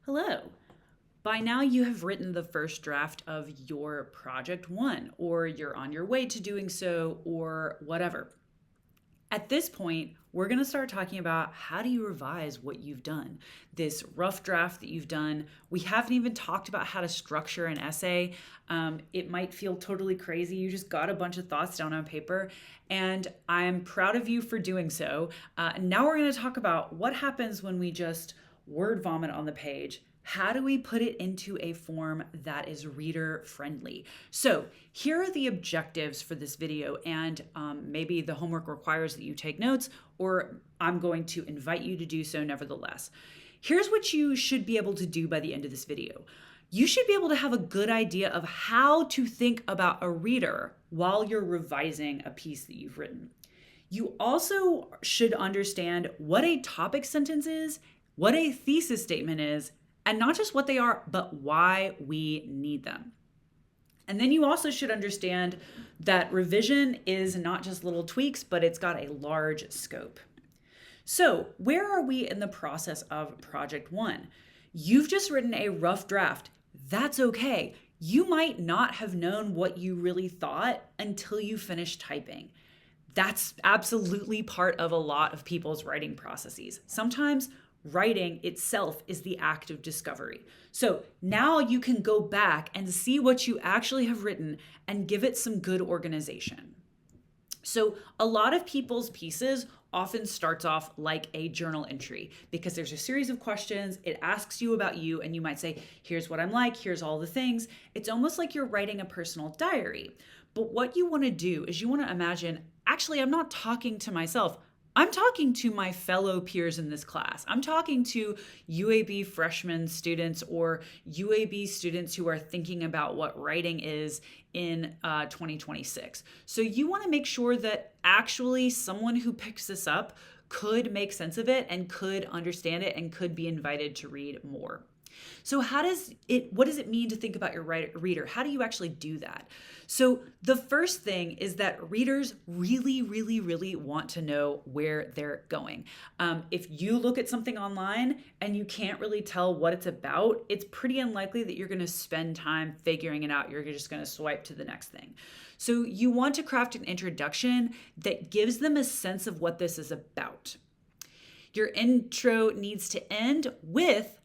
Hello. By now, you have written the first draft of your project one, or you're on your way to doing so, or whatever. At this point, we're going to start talking about how do you revise what you've done. This rough draft that you've done, we haven't even talked about how to structure an essay. It might feel totally crazy. You just got a bunch of thoughts down on paper, and I'm proud of you for doing so. Now we're going to talk about what happens when we just word vomit on the page. How do we put it into a form that is reader friendly? So here are the objectives for this video, and maybe the homework requires that you take notes, or I'm going to invite you to do so nevertheless. Here's what you should be able to do by the end of this video. You should be able to have a good idea of how to think about a reader while you're revising a piece that you've written. You also should understand what a topic sentence is, what a thesis statement is, and not just what they are, but why we need them. And then you also should understand that revision is not just little tweaks, but it's got a large scope. So, where are we in the process of project one? You've just written a rough draft. That's okay. You might not have known what you really thought until you finish typing. That's absolutely part of a lot of people's writing processes. Sometimes writing itself is the act of discovery. So now you can go back and see what you actually have written and give it some good organization. So a lot of people's pieces often starts off like a journal entry because there's a series of questions. It asks you about you, and you might say, here's what I'm like, here's all the things. It's almost like you're writing a personal diary. But what you want to do is you want to imagine, actually, I'm not talking to myself. I'm talking to my fellow peers in this class. I'm talking to UAB freshman students or UAB students who are thinking about what writing is in 2026. So you want to make sure that actually someone who picks this up could make sense of it and could understand it and could be invited to read more. So what does it mean to think about your reader? How do you actually do that? So the first thing is that readers really, really, really want to know where they're going. If you look at something online and you can't really tell what it's about, it's pretty unlikely that you're going to spend time figuring it out. You're just going to swipe to the next thing. So you want to craft an introduction that gives them a sense of what this is about. Your intro needs to end with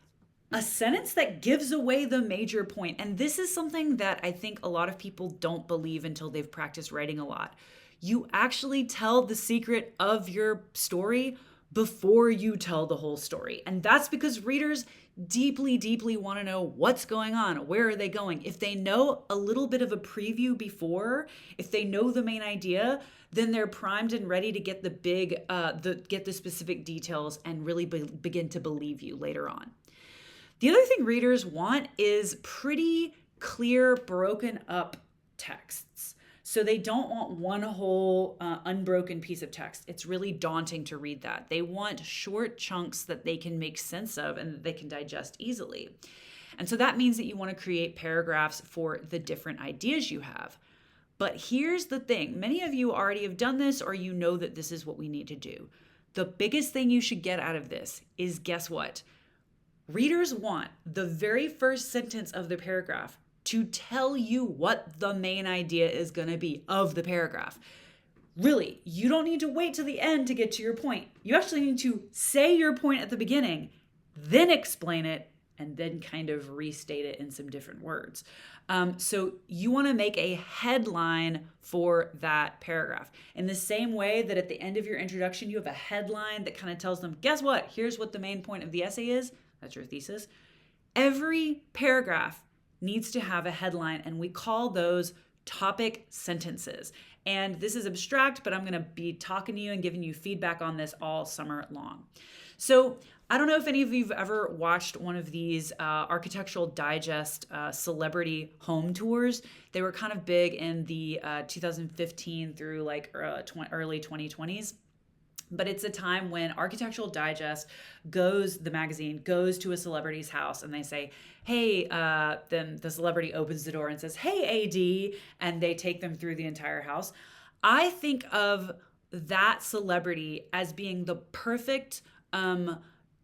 a sentence that gives away the major point. And this is something that I think a lot of people don't believe until they've practiced writing a lot. You actually tell the secret of your story before you tell the whole story. And that's because readers deeply, deeply want to know what's going on, where are they going. If they know a little bit of a preview before, if they know the main idea, then they're primed and ready to get get the specific details and really begin to believe you later on. The other thing readers want is pretty clear, broken up texts. So they don't want one whole unbroken piece of text. It's really daunting to read that. They want short chunks that they can make sense of and that they can digest easily. And so that means that you want to create paragraphs for the different ideas you have. But here's the thing. Many of you already have done this, or you know that this is what we need to do. The biggest thing you should get out of this is, guess what? Readers want the very first sentence of the paragraph to tell you what the main idea is going to be of the paragraph. Really, you don't need to wait till the end to get to your point. You actually need to say your point at the beginning, then explain it, and then kind of restate it in some different words. So you want to make a headline for that paragraph. In the same way that at the end of your introduction, you have a headline that kind of tells them, guess what? Here's what the main point of the essay is. That's your thesis. Every paragraph needs to have a headline, and we call those topic sentences. And this is abstract, but I'm going to be talking to you and giving you feedback on this all summer long. So I don't know if any of you have ever watched one of these Architectural Digest celebrity home tours. They were kind of big in the 2015 through like early 2020s. But it's a time when Architectural Digest the magazine goes to a celebrity's house and they say, hey, then the celebrity opens the door and says, hey, AD, and they take them through the entire house. I think of that celebrity as being the perfect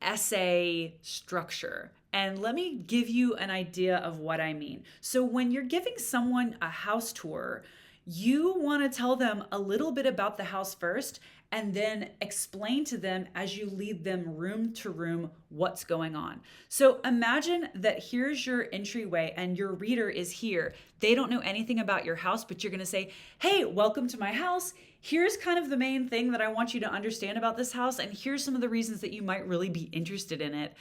essay structure. And let me give you an idea of what I mean. So when you're giving someone a house tour, you want to tell them a little bit about the house first and then explain to them as you lead them room to room what's going on. So imagine that here's your entryway and your reader is here. They don't know anything about your house, but you're going to say, hey, welcome to my house. Here's kind of the main thing that I want you to understand about this house, and here's some of the reasons that you might really be interested in it.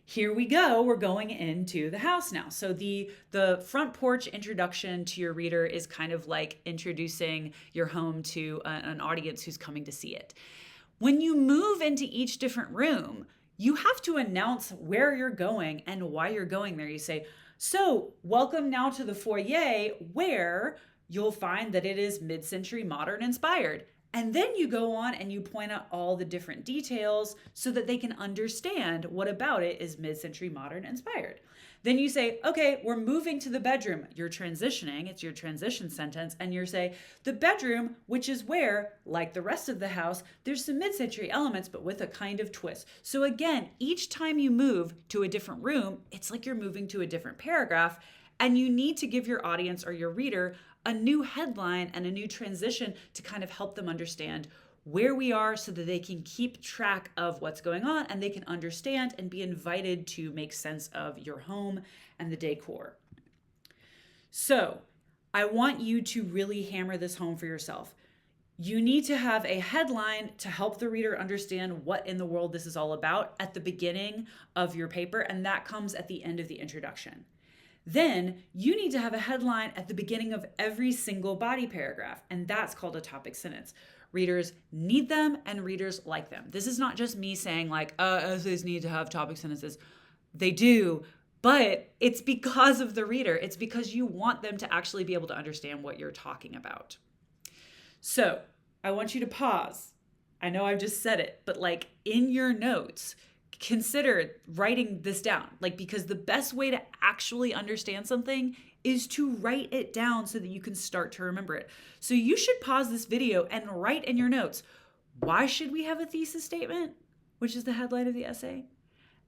Here we go. We're going into the house now. So the front porch introduction to your reader is kind of like introducing your home to an audience who's coming to see it. When you move into each different room, you have to announce where you're going and why you're going there. You say, so welcome now to the foyer, where you'll find that it is mid-century modern inspired. And then you go on and you point out all the different details so that they can understand what about it is mid-century modern inspired. Then you say, okay, we're moving to the bedroom. You're transitioning, it's your transition sentence, and you're saying, the bedroom, which is where, like the rest of the house, there's some mid-century elements, but with a kind of twist. So again, each time you move to a different room, it's like you're moving to a different paragraph, and you need to give your audience or your reader a new headline and a new transition to kind of help them understand where we are so that they can keep track of what's going on and they can understand and be invited to make sense of your home and the decor. So I want you to really hammer this home for yourself. You need to have a headline to help the reader understand what in the world this is all about at the beginning of your paper, and that comes at the end of the introduction. Then you need to have a headline at the beginning of every single body paragraph, and that's called a topic sentence. Readers need them and readers like them. This is not just me saying like, essays need to have topic sentences. They do, but it's because of the reader. It's because you want them to actually be able to understand what you're talking about. So I want you to pause. I know I've just said it, but like in your notes, consider writing this down, because the best way to actually understand something is to write it down so that you can start to remember it. So you should pause this video and write in your notes, why should we have a thesis statement, which is the headline of the essay?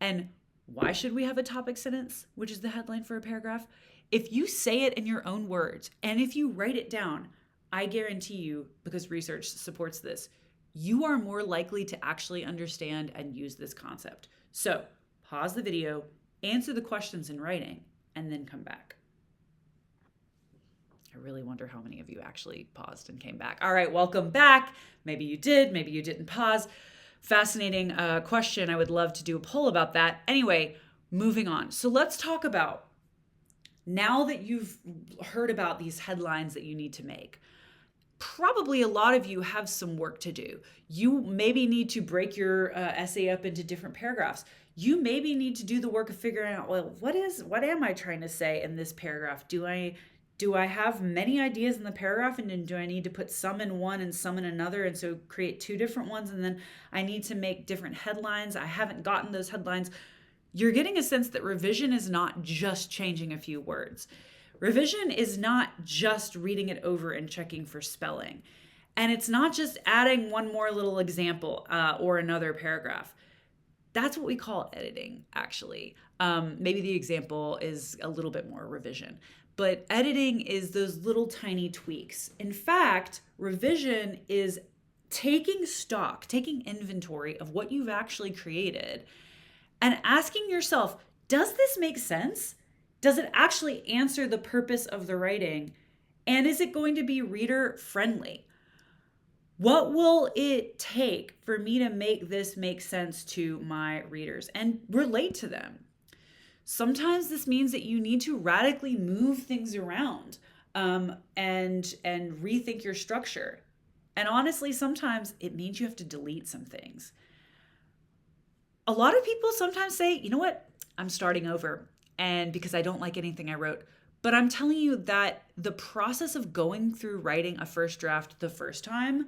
And why should we have a topic sentence, which is the headline for a paragraph? If you say it in your own words and if you write it down, I guarantee you, because research supports this, you are more likely to actually understand and use this concept. So pause the video, answer the questions in writing, and then come back. I really wonder how many of you actually paused and came back. All right, welcome back. Maybe you did, maybe you didn't pause. Fascinating question. I would love to do a poll about that. Anyway, moving on. So let's talk about, now that you've heard about these headlines that you need to make, probably a lot of you have some work to do. You maybe need to break your essay up into different paragraphs. You maybe need to do the work of figuring out, well, what am I trying to say in this paragraph? Do I have many ideas in the paragraph, and then do I need to put some in one and some in another, and so create two different ones, and then I need to make different headlines? I haven't gotten those headlines. You're getting a sense that revision is not just changing a few words. Revision is not just reading it over and checking for spelling. And it's not just adding one more little example or another paragraph. That's what we call editing, actually. Maybe the example is a little bit more revision. But editing is those little tiny tweaks. In fact, revision is taking stock, taking inventory of what you've actually created and asking yourself, does this make sense? Does it actually answer the purpose of the writing? And is it going to be reader friendly? What will it take for me to make this make sense to my readers and relate to them? Sometimes this means that you need to radically move things around and rethink your structure. And honestly, sometimes it means you have to delete some things. A lot of people sometimes say, you know what, I'm starting over. And because I don't like anything I wrote. But I'm telling you that the process of going through writing a first draft the first time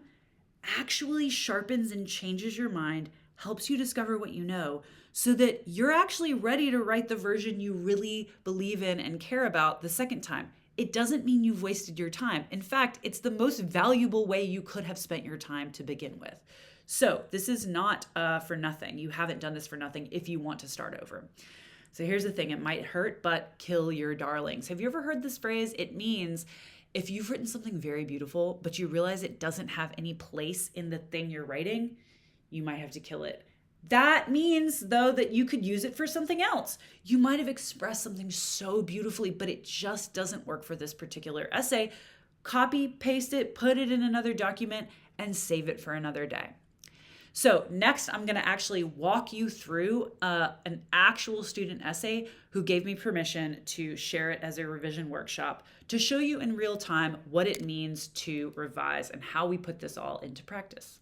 actually sharpens and changes your mind, helps you discover what you know, so that you're actually ready to write the version you really believe in and care about the second time. It doesn't mean you've wasted your time. In fact, it's the most valuable way you could have spent your time to begin with. So this is not for nothing. You haven't done this for nothing if you want to start over. So here's the thing, it might hurt, but kill your darlings. Have you ever heard this phrase? It means if you've written something very beautiful, but you realize it doesn't have any place in the thing you're writing, you might have to kill it. That means, though, that you could use it for something else. You might have expressed something so beautifully, but it just doesn't work for this particular essay. Copy, paste it, put it in another document, and save it for another day. So next, I'm going to actually walk you through an actual student essay who gave me permission to share it as a revision workshop to show you in real time what it means to revise and how we put this all into practice.